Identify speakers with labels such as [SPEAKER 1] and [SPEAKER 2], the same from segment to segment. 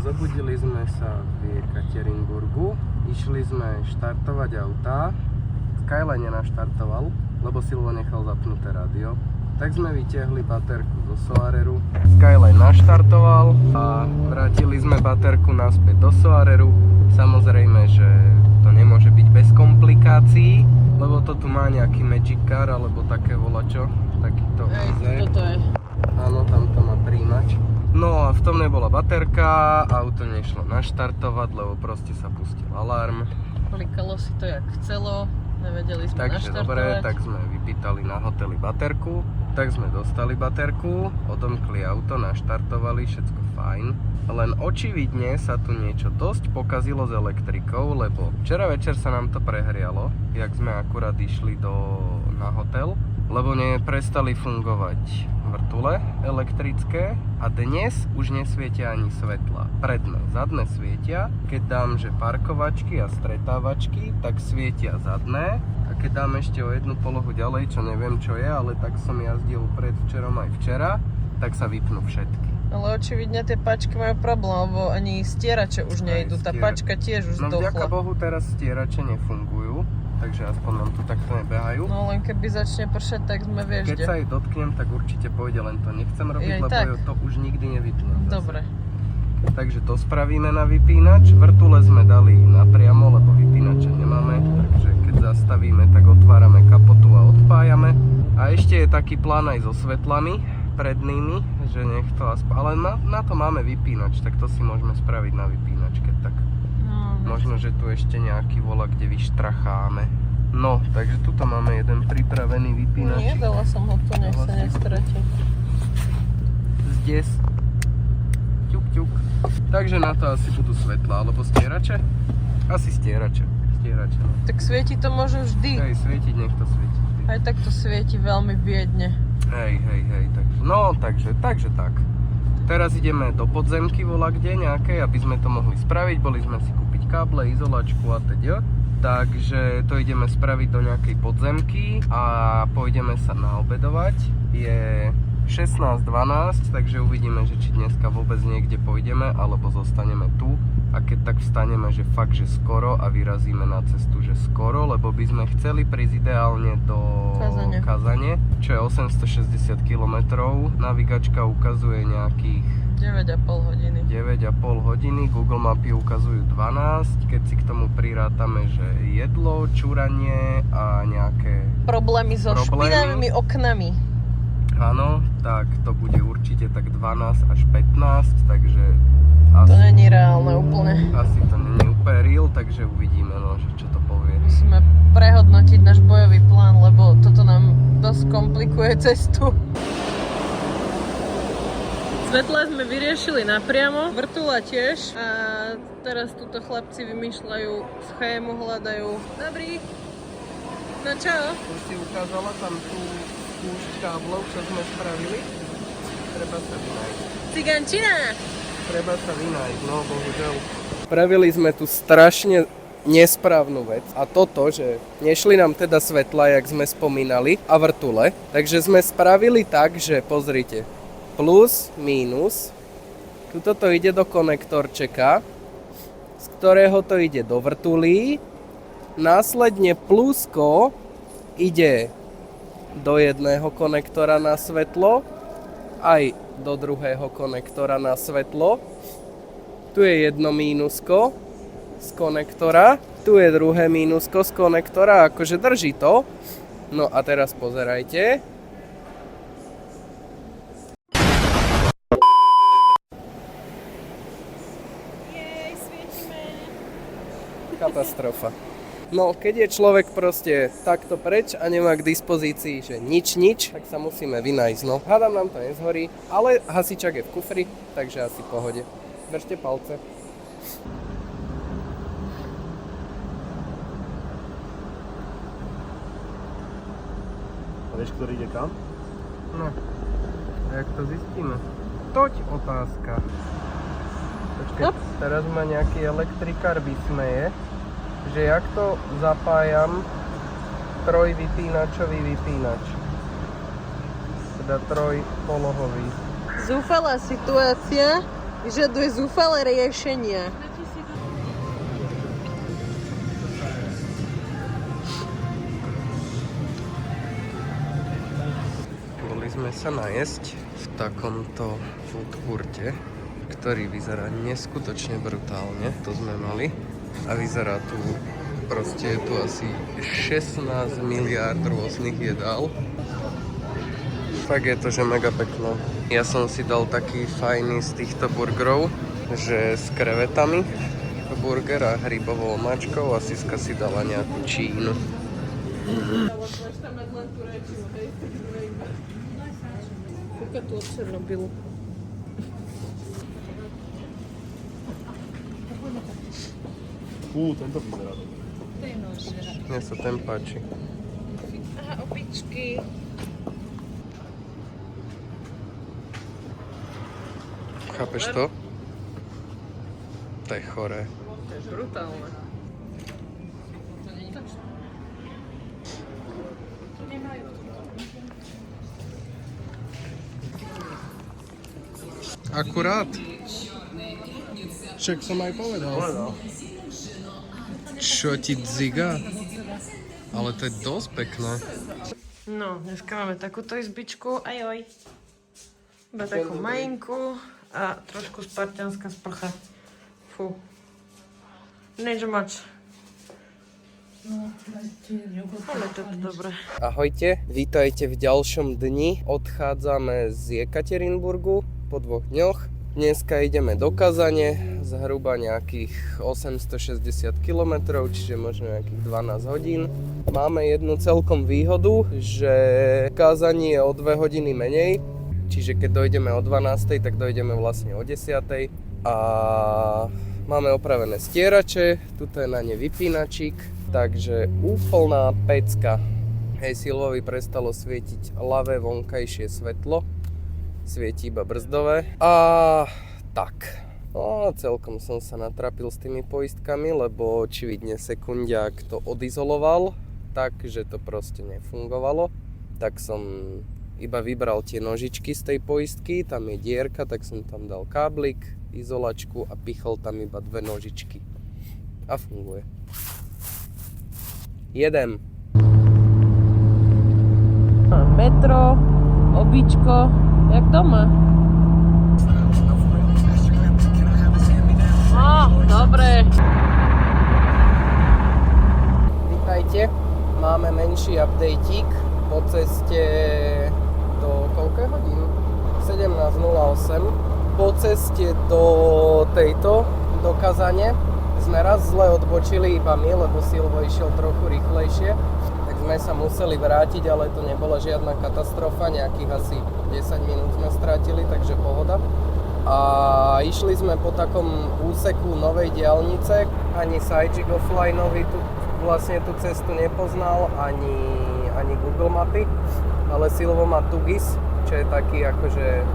[SPEAKER 1] Zobudili sme sa v Ekaterinburgu, išli sme štartovať autá. Skyline naštartoval, lebo Silvo nechal zapnuté rádio. Tak sme vytiahli baterku zo Soareru. Skyline naštartoval a vrátili sme baterku naspäť do Soareru. Samozrejme, že to nemôže byť bez komplikácií, lebo to tu má nejaký Magic Car alebo také volačo. Takýto
[SPEAKER 2] toto je.
[SPEAKER 1] Áno, tamto má príjimač. No a v tom nebola baterka, auto nešlo naštartovať, lebo proste sa pustil alarm.
[SPEAKER 2] Klikalo si to jak chcelo, nevedeli sme
[SPEAKER 1] Takže
[SPEAKER 2] naštartovať.
[SPEAKER 1] dobre, tak sme vypýtali na hoteli baterku, tak sme dostali baterku, odomkli auto, naštartovali, všetko fajn. Len očividne sa tu niečo dosť pokazilo s elektrikou, lebo včera večer sa nám to prehrialo, jak sme akurát išli na hotel, lebo prestali fungovať vrtule elektrické a dnes už nesvietia ani svetla. Predné, zadné svietia. Keď dám, že parkovačky a stretávačky, tak svietia zadné. A keď dám ešte o jednu polohu ďalej, čo neviem čo je, ale tak som jazdil predvčerom aj včera, tak sa vypnú všetky.
[SPEAKER 2] Ale očividne tie pačky majú problém, lebo ani stierače už nejdu. Tá pačka tiež už
[SPEAKER 1] No
[SPEAKER 2] dochla.
[SPEAKER 1] vďaka Bohu teraz stierače nefungujú, takže aspoň nám tu takto nebehajú.
[SPEAKER 2] No len keby začne pršať, tak sme vieš
[SPEAKER 1] Keď sa jej dotknem, tak určite pôjde, len to nechcem robiť,
[SPEAKER 2] Jej,
[SPEAKER 1] lebo
[SPEAKER 2] tak.
[SPEAKER 1] to už nikdy nevypnú.
[SPEAKER 2] Dobre.
[SPEAKER 1] Takže to spravíme na vypínač. Vrtule sme dali napriamo, lebo vypínače nemáme, takže keď zastavíme, tak otvárame kapotu a odpájame. A ešte je taký plán aj so svetlami prednými, že nech to aspoň... Ale na to máme vypínač, tak to si môžeme spraviť na vypínačke, tak možno, že tu ešte nejaký vola, kde vyštracháme. No, takže tuto máme jeden pripravený vypínač.
[SPEAKER 2] Nie, dala som ho tu, nech sa nestratí.
[SPEAKER 1] Zdes. Ťuk, ťuk. Takže na to asi budú svetlá, alebo stierače? Asi stierače. Stierače, no.
[SPEAKER 2] Tak svieti to môže vždy.
[SPEAKER 1] Hej, svietiť, nech to svieti vždy.
[SPEAKER 2] Aj tak to svieti veľmi biedne.
[SPEAKER 1] Hej, takže, no, takže tak. Teraz ideme do podzemky vola kde nejakej, aby sme to mohli spraviť. Boli sme si kúpiť káble, izolačku a teď. Takže to ideme spraviť do nejakej podzemky a pôjdeme sa naobedovať. Je 16:12, takže uvidíme, že či dneska vôbec niekde pôjdeme, alebo zostaneme tu. A keď tak vstaneme, že fakt, že skoro a vyrazíme na cestu, že skoro, lebo by sme chceli prísť ideálne do Kazane, čo je 860 km. Navigačka ukazuje nejakých
[SPEAKER 2] 9,5 hodiny.
[SPEAKER 1] 9,5 hodiny, Google mapy ukazujú 12, keď si k tomu prirátame, že jedlo, čúranie a nejaké
[SPEAKER 2] Problémy so špinavými oknami.
[SPEAKER 1] Áno, tak to bude určite tak 12 až 15, takže
[SPEAKER 2] to není reálne úplne.
[SPEAKER 1] Asi to není úplne real, takže uvidíme, no, že čo to povie.
[SPEAKER 2] Musíme prehodnotiť náš bojový plán, lebo toto nám dosť komplikuje cestu. Svetla sme vyriešili napriamo, vrtula tiež a teraz tuto chlapci vymýšľajú schému, hľadajú. Dobrý. No čau.
[SPEAKER 1] Už si ukázala tam tú púšť káblov, čo sme spravili? Treba sa vynájsť.
[SPEAKER 2] Cigančina!
[SPEAKER 1] Treba sa vynájsť, no bohužiaľ. Spravili sme tu strašne nesprávnu vec a toto, že nešli nám teda svetla, jak sme spomínali, a vrtule. Takže sme spravili tak, že pozrite, plus, mínus, tuto to ide do konektorčeka, z ktorého to ide do vrtulí, následne plusko ide do jedného konektora na svetlo, aj do druhého konektora na svetlo. Tu je jedno mínusko z konektora, tu je druhé mínusko z konektora, akože drží to. No a teraz pozerajte.
[SPEAKER 2] Jej, svietime.
[SPEAKER 1] Katastrofa. No, keď je človek proste takto preč a nemá k dispozícii, že nič, tak sa musíme vynájsť. No, hádam nám to nezhorí, ale hasičak je v kufri, takže asi v pohode. Držte palce.
[SPEAKER 3] A vieš, ktorý ide kam?
[SPEAKER 1] No, a jak to zistíme? Toť otázka. Počkej, teraz ma nejaký elektrikár vysmeje, že jak to zapájam trojvypínačový vypínač. Teda trojpolohový.
[SPEAKER 2] Zúfalá situácia. vyžaduje zúfalé riešenia.
[SPEAKER 1] Boli sme sa najesť v takomto food courte, ktorý vyzerá neskutočne brutálne. To sme mali. A vyzerá tu, proste je tu asi 16 miliárd rôznych jedál. Fakt je to, že mega pekné. Ja som si dal taký fajný z týchto burgerov, že s krevetami burger a hrybovou omáčkou a Siska si dala nejakú čínu.
[SPEAKER 2] Kúka tu od Černobylu.
[SPEAKER 3] Tento vyzerá dobre.
[SPEAKER 1] Mne sa ten páči.
[SPEAKER 2] Aha, opičky.
[SPEAKER 1] Chápeš to? To je choré.
[SPEAKER 2] To je brutálne.
[SPEAKER 1] Akurát. Však som aj povedal. Čo ti dziga? Ale to je dosť pekné.
[SPEAKER 2] No, dneska máme takúto izbičku, ajoj. Iba takú majinku a trošku spartianská sprcha. Fú. Nič moc. Ale to je dobré.
[SPEAKER 1] Ahojte, vítajte v ďalšom dni. Odchádzame z Jekaterinburgu po 2 dňoch. Dneska ideme do Kazane, zhruba nejakých 860 km, čiže možno nejakých 12 hodín. Máme jednu celkom výhodu, že Kazani je o 2 hodiny menej, čiže keď dojdeme o 12, tak dojdeme vlastne o 10. A máme opravené stierače, tuto je na ne vypínačik, takže úplná pecka. Hej, Silvovi prestalo svietiť ľavé vonkajšie svetlo. Svieti iba brzdové. A tak. No, celkom som sa natrapil s tými poistkami, lebo očividne sekundiák to odizoloval, tak, že to proste nefungovalo. Tak som iba vybral tie nožičky z tej poistky, tam je dierka, tak som tam dal káblik, izolačku a pichol tam iba 2 nožičky. A funguje. Jedem.
[SPEAKER 2] Metro, običko, jak doma. Dobre.
[SPEAKER 1] Vítajte, máme menší updateík po ceste do koľko hodín? 17:08. Po ceste do Kazane sme raz zle odbočili iba my, lebo Silvo išiel trochu rýchlejšie. Tak sme sa museli vrátiť, ale to nebola žiadna katastrofa, nejakých asi 10 minút sme strátili, takže pohoda. A išli sme po takom úseku novej diaľnice, ani Sajik offlineovi vlastne tú cestu nepoznal, ani Google mapy, ale Silvo má Tugis, čo je taký akože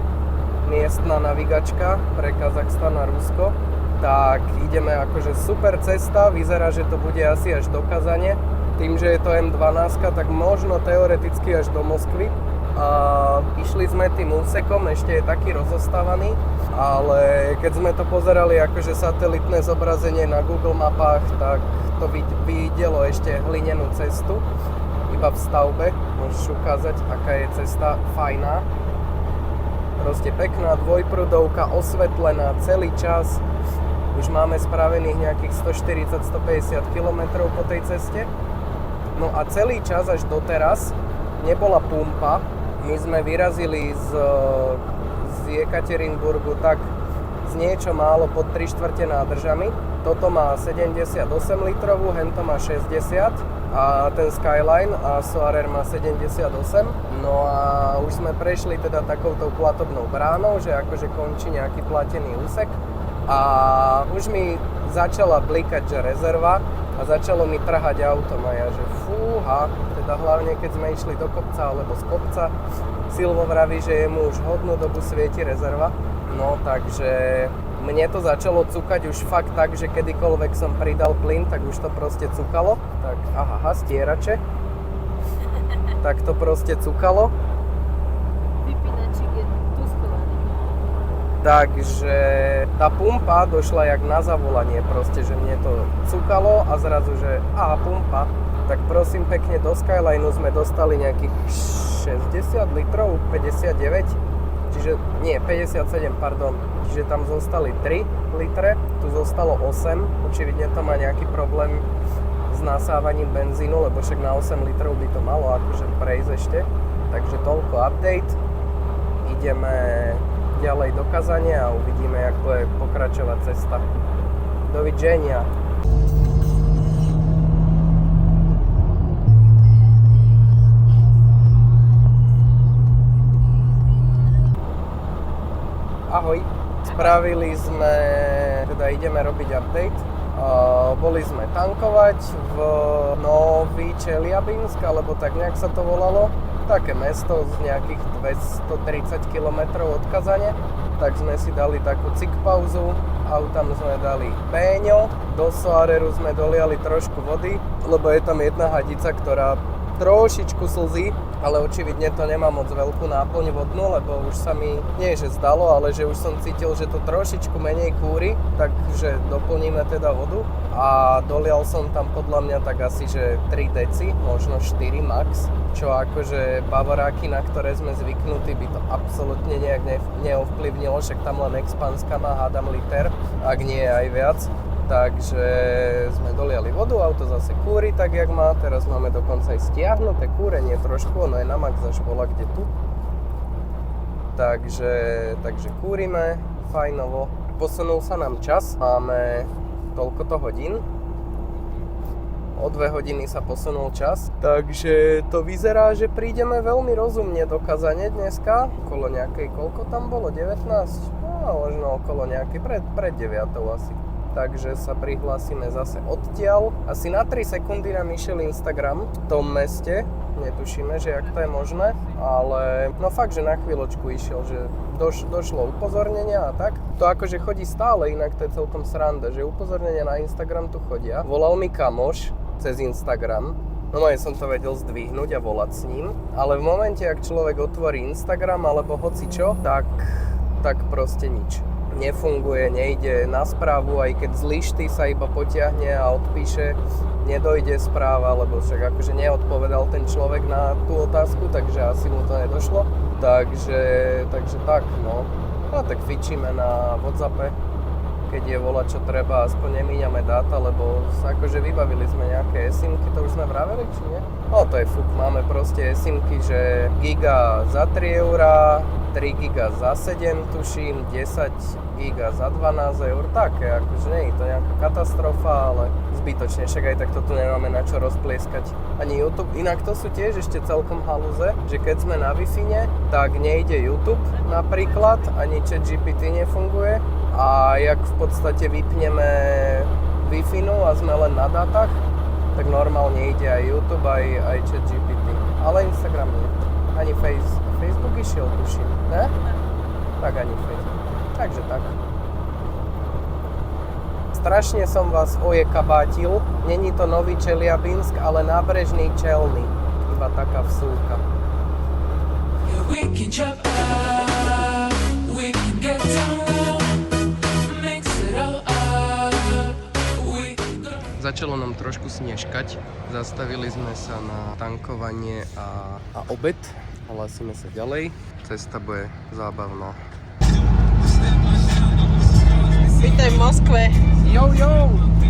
[SPEAKER 1] miestna navigačka pre Kazachstan a Rusko. Tak ideme akože super cesta, vyzerá, že to bude asi až do Kazane. Tým, že je to M12, tak možno teoreticky až do Moskvy. A išli sme tým úsekom, ešte je taký rozostávaný, ale keď sme to pozerali akože satelitné zobrazenie na Google mapách, tak to videlo ešte hlinenú cestu, iba v stavbe, môžeš ukázať, aká je cesta fajná. Proste pekná dvojprudovka, osvetlená celý čas, už máme spravených nejakých 140-150 km po tej ceste. No a celý čas až doteraz nebola pumpa. My sme vyrazili z Jekaterinburgu tak z niečo málo pod 3/4 nádržami. Toto má 78 litrovú, hento má 60 a ten Skyline a Soarer má 78. No a už sme prešli teda takouto platobnou bránou, že akože končí nejaký platený úsek. A už mi začala blikať, že rezerva a začalo mi trhať autom a ja, že fúha, teda hlavne keď sme išli do kopca alebo z kopca. Silvo vraví, že jemu už hodnú dobu svieti rezerva. No takže mne to začalo cukať už fakt tak, že kedykoľvek som pridal plyn, tak už to proste cukalo. Tak aha, stierače. Tak to proste cukalo.
[SPEAKER 2] Vypínačík je tu schovaný.
[SPEAKER 1] Takže tá pumpa došla jak na zavolanie, proste, že mne to cukalo a zrazu, že aha, pumpa. Tak prosím pekne, do Skylineu sme dostali nejakých 60 litrov, 59, čiže nie, 57, pardon. Čiže tam zostali 3 litre, tu zostalo 8, očividne to má nejaký problém s nasávaním benzínu, lebo však na 8 litrov by to malo akože prejsť ešte. Takže toľko update. Ideme ďalej do Kazane a uvidíme, jak bude pokračovať cesta. Dovidenia. Ahoj. Spravili sme, teda ideme robiť update. Boli sme tankovať v Nový Čeliabinsk, alebo tak nejak sa to volalo. Také mesto z nejakých 230 km od Kazane. Tak sme si dali takú cikpauzu, autam sme dali péňo, do Soareru sme doliali trošku vody, lebo je tam jedna hadica, ktorá trošičku slzí, ale očividne to nemá moc veľkú náplň vodnú, lebo už sa mi, nie že zdalo, ale že už som cítil, že to trošičku menej kúri, takže doplníme teda vodu a dolial som tam podľa mňa tak asi, že 3 deci, možno 4 max, čo akože bavoráky, na ktoré sme zvyknutí, by to absolútne nejak neovplyvnilo, však tam len expanska má, hádam, liter, ak nie aj viac. Takže sme doliali vodu, auto zase kúri tak, jak má. Teraz máme dokonca aj stiahnuté kúrenie trošku, ono je na max až bola kde tu. Takže kúrime, fajnovo. Posunul sa nám čas, máme toľkoto hodín. O 2 hodiny sa posunul čas, takže to vyzerá, že prídeme veľmi rozumne do Kazane dneska. Okolo nejakej, koľko tam bolo? 19? No, možno okolo nejakej, pred 9 asi. Takže sa prihlásime zase odtiaľ. Asi na 3 sekundy nám išiel Instagram v tom meste. Netušíme, že jak to je možné, ale no fakt, že na chvíľočku išiel, že došlo upozornenia a tak. To akože chodí stále, inak to je celkom sranda, že upozornenia na Instagram tu chodia. Volal mi kamoš cez Instagram. No ja som to vedel zdvihnúť a volať s ním, ale v momente, ak človek otvorí Instagram alebo hocičo, tak proste nič. Nefunguje, nejde na správu, aj keď z lišty sa iba potiahne a odpíše, nedojde správa, lebo však akože neodpovedal ten človek na tú otázku, takže asi mu to nedošlo. Takže tak, no. A tak fičíme na WhatsAppe, keď je volať čo treba, aspoň nemíňame dáta, lebo akože vybavili sme nejaké esimky, to už sme vraveli, či nie? No to je fuk, máme proste esimky, že giga za 3 eurá, 3 giga za 7 tuším, 10 giga za 12 eur, také, akože nie je to nejaká katastrofa, ale zbytočne, však aj takto tu nemáme na čo rozplieskať ani YouTube. Inak to sú tiež ešte celkom halúze, že keď sme na Wi-Fi, tak nejde YouTube napríklad, ani ChatGPT nefunguje a jak v podstate vypneme Wi-Fi a sme len na dátach, tak normálne ide aj YouTube, aj ChatGPT, ale Instagram nie, ani Facebook išiel, tuším, ne? Tak ani Facebook. Takže tak. Strašne som vás ojekabátil. Není to Nový Čeliabinsk, ale nábrežný Čelný. Iba taká vsúka. Začalo nám trošku snežkať. Zastavili sme sa na tankovanie a obed. Hlasíme sa ďalej. Cesta bude zábavná.
[SPEAKER 2] Vítaj v Moskve.
[SPEAKER 1] Jo!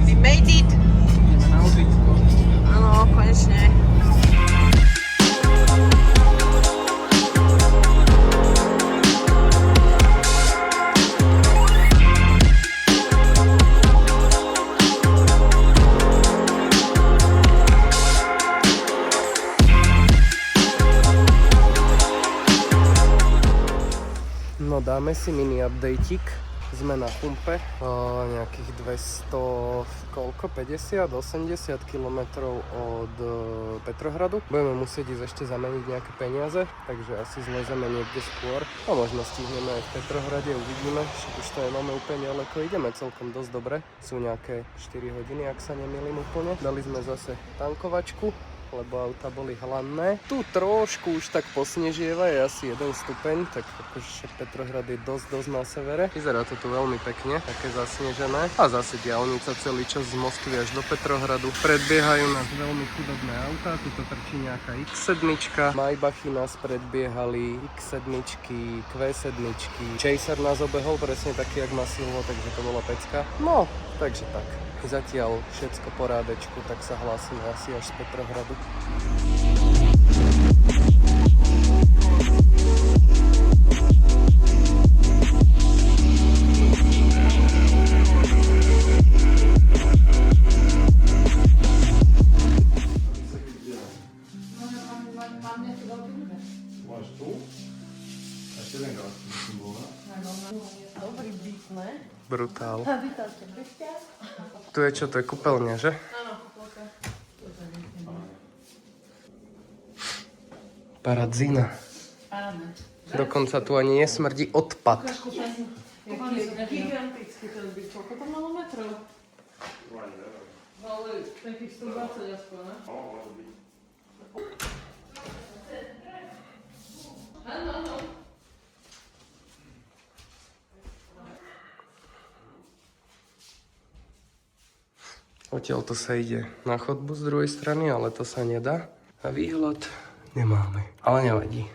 [SPEAKER 2] We made it.
[SPEAKER 1] Ideme na obidko.
[SPEAKER 2] Áno, konečne.
[SPEAKER 1] No dáme si mini updateík. Sme na pumpe, nejakých 200, koľko? 50, 80 km od Petrohradu. Budeme musieť ísť ešte zameniť nejaké peniaze, takže asi zlezeme niekde skôr. A možno stihneme aj v Petrohrade, uvidíme. Už to nemáme úplne ďaleko, ideme celkom dosť dobre. Sú nejaké 4 hodiny, ak sa nemýlim úplne. Dali sme zase tankovačku lebo auta boli hladné. Tu trošku už tak posnežieva, je asi 1 stupeň, tak akože Petrohrad je dosť na severe. Vyzerá to tu veľmi pekne, také zasnežené. A zase diaľnica celý čas z Moskvy až do Petrohradu. Predbiehajú nás veľmi chudobné autá, tuto trčí nejaká X7, Maybachy nás predbiehali, X7, Q7, Chaser nás obehol, presne taký, jak má Silvo, takže to bola pecka. No, takže tak. Zatiaľ všetko po rádečku, tak sa hlásime asi až z Petrohradu.
[SPEAKER 3] Máš tu? Ešte jeden krát, myslím, bol, ne?
[SPEAKER 2] Dobrý byt, ne?
[SPEAKER 1] Brutál. Tu je čo, to je kúpeľňa, že?
[SPEAKER 2] Áno, kúpeľka.
[SPEAKER 1] Paradzina. Dokonca tu ani nesmrdí odpad.
[SPEAKER 2] Gigantický ten byt. Koľko to malo metrov? Ale takých 120 aspoň, ne? Áno.
[SPEAKER 1] Odtiaľ to sa ide na chodbu z druhej strany, ale to sa nedá. A výhľad nemáme. Ale nevadí.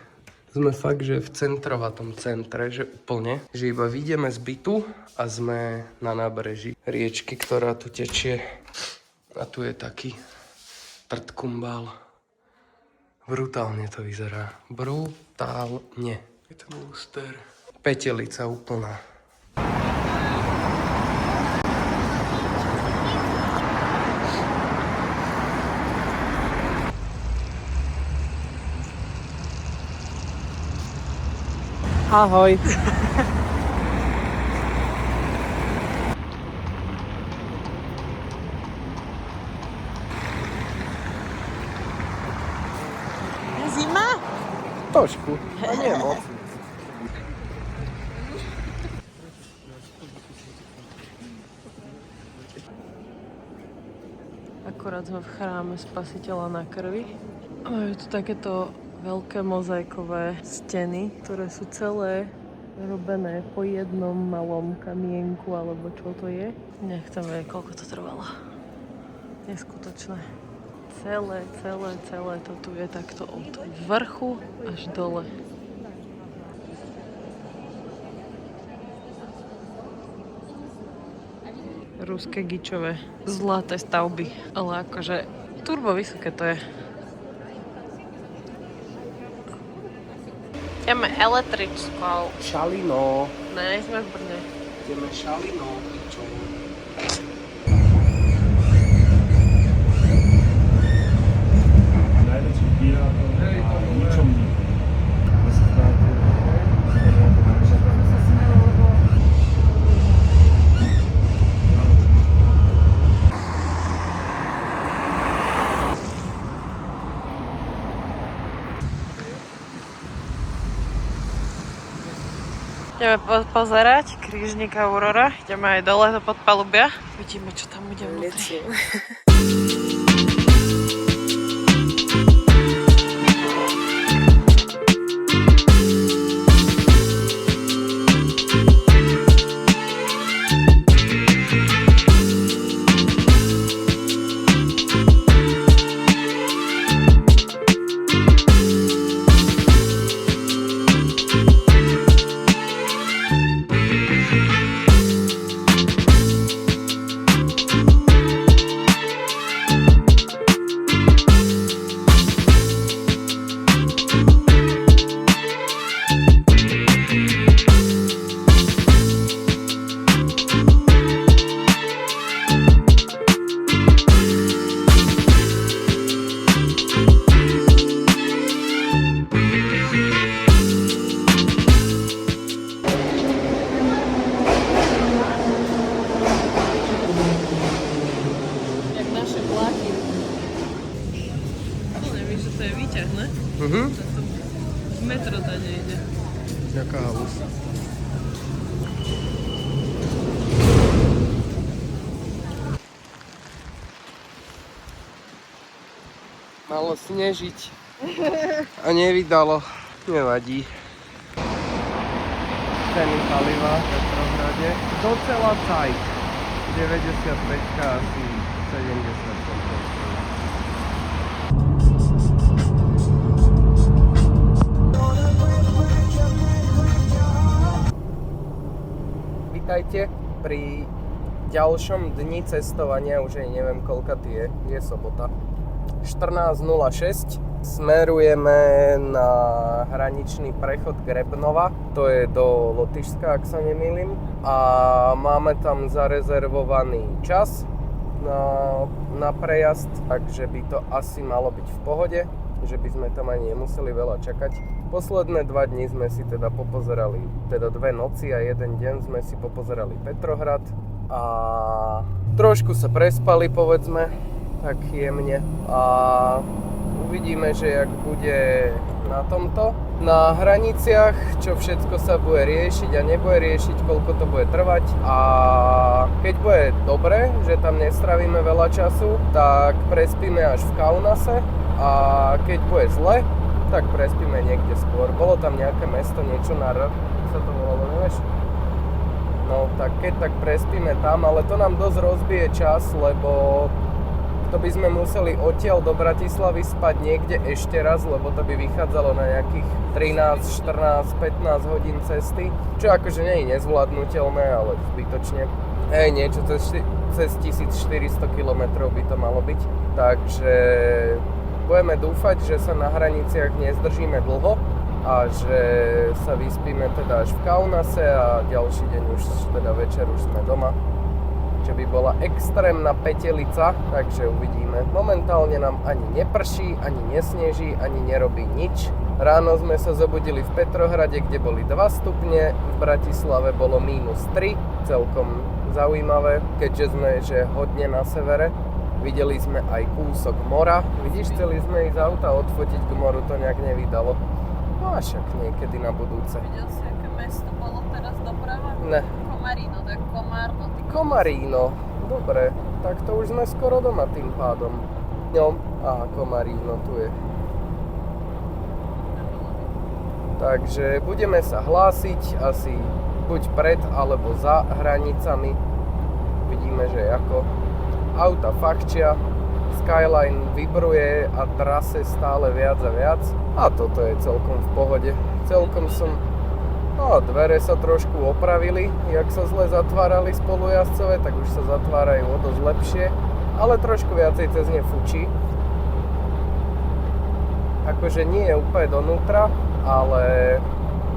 [SPEAKER 1] Sme fakt, že v centrovatom centre, že úplne. Že iba vyjdeme z bytu a sme na nábreží riečky, ktorá tu tečie. A tu je taký prtkumbál. Brutálne to vyzerá. Brutálne. Je tam luster. Petelica úplná. Ahoj.
[SPEAKER 2] Zima?
[SPEAKER 1] Trošku, a nie moc.
[SPEAKER 2] Akorát sme v chráme Spasiteľa na krvi. Majú tu takéto veľké mozaikové steny, ktoré sú celé robené po jednom malom kamienku, alebo čo to je. Nechcem vedieť, koľko to trvalo. Neskutočné. Celé to tu je takto od vrchu až dole. Ruské gičové zlaté stavby, ale akože turbo vysoké to je. Ideme elektrickou.
[SPEAKER 1] Šalino.
[SPEAKER 2] Ne, sme v Brne.
[SPEAKER 1] Ideme šalino. Čo?
[SPEAKER 3] Najväčší pirátom a ničom nikto.
[SPEAKER 2] Ideme pozerať krížnika Aurora. Ideme aj dole do podpalubia. Vidíme, čo tam bude vnútri. Metro to nejde.
[SPEAKER 1] Jaká halus. Malo snežiť. A nevydalo. Nevadí. Ceny paliva v Petrohrade. Docela cajk. 95 asi 70 centov. Vítajte pri ďalšom dni cestovania, už aj neviem koľka je sobota. 14.06. Smerujeme na hraničný prechod Grebnova, to je do Lotyšska, ak sa nemýlim. A máme tam zarezervovaný čas na prejazd, takže by to asi malo byť v pohode, že by sme tam ani nemuseli veľa čakať. Posledné 2 dni sme si teda popozerali, teda 2 noci a 1 deň sme si popozerali Petrohrad a trošku sa prespali, povedzme, tak jemne. A uvidíme, že jak bude na tomto, na hraniciach, čo všetko sa bude riešiť a nebude riešiť, koľko to bude trvať. A keď bude dobre, že tam nestravíme veľa času, tak prespíme až v Kaunase. A keď bude zle, tak prespíme niekde skôr. Bolo tam nejaké mesto, niečo na R, sa to volalo, nevieš? No tak keď tak prespíme tam, ale to nám dosť rozbije čas, lebo to by sme museli odtiaľ do Bratislavy spať niekde ešte raz, lebo to by vychádzalo na nejakých 13, 14, 15 hodín cesty, čo akože nie je nezvládnutelné, ale zbytočne. Niečo cez 1400 km by to malo byť, takže budeme dúfať, že sa na hraniciach nezdržíme dlho a že sa vyspíme teda až v Kaunase a ďalší deň už teda večer už sme doma. Čo by bola extrémna petelica, takže uvidíme. Momentálne nám ani neprší, ani nesneží, ani nerobí nič. Ráno sme sa zobudili v Petrohrade, kde boli 2 stupne, v Bratislave bolo -3, celkom zaujímavé, keďže sme hodne na severe. Videli sme aj kúsok mora. Vidíš, chceli sme ísť z auta odfotiť k moru, to nejak nevydalo. No a však niekedy na budúce.
[SPEAKER 2] Videl si, aké mesto bolo teraz doprava?
[SPEAKER 1] Ne.
[SPEAKER 2] Komarino, tak Komárno.
[SPEAKER 1] Komarino, dobre, tak to už sme skoro doma tým pádom. No, aha, Komarino tu je. Takže budeme sa hlásiť asi buď pred alebo za hranicami. Vidíme, že ako. Auta fachčia, Skyline vibruje a trase stále viac a viac. A toto je celkom v pohode. Celkom som... No, dvere sa trošku opravili, jak sa zle zatvárali spolujazdcové, tak už sa zatvárajú o dosť lepšie, ale trošku viacej cez ne fučí. Akože nie je úplne donútra, ale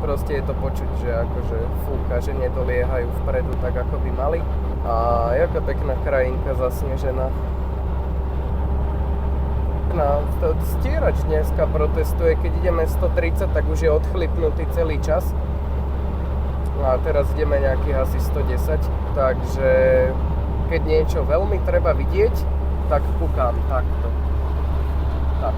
[SPEAKER 1] proste je to počuť, že akože fúka, že nedoliehajú vpredu tak, ako by mali. A jaká pekná krajinka zasnežená. Stierač dneska protestuje, keď ideme 130, tak už je odchlipnutý celý čas. A teraz ideme nejakých asi 110, takže keď niečo veľmi treba vidieť, tak kúkam takto. Tak.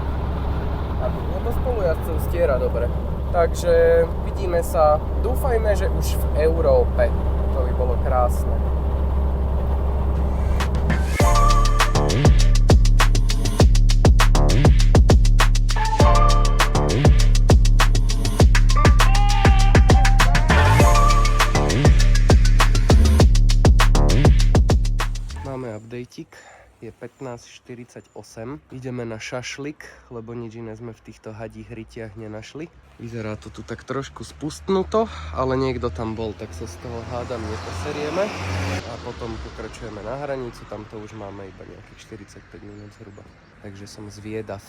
[SPEAKER 1] Lebo spolujazdcov stiera dobre. Takže vidíme sa, dúfajme, že už v Európe. To by bolo krásne. Máme updateik, je 15:48. Ideme na šašlik, lebo nič iné sme v týchto hadích rytiach nenašli. Vyzerá to tu tak trošku spustnuto, ale niekto tam bol, tak sa z toho hádam neposerieme. A potom pokračujeme na hranicu, tam to už máme iba nejakých 45 minút zhruba. Takže som zvědav.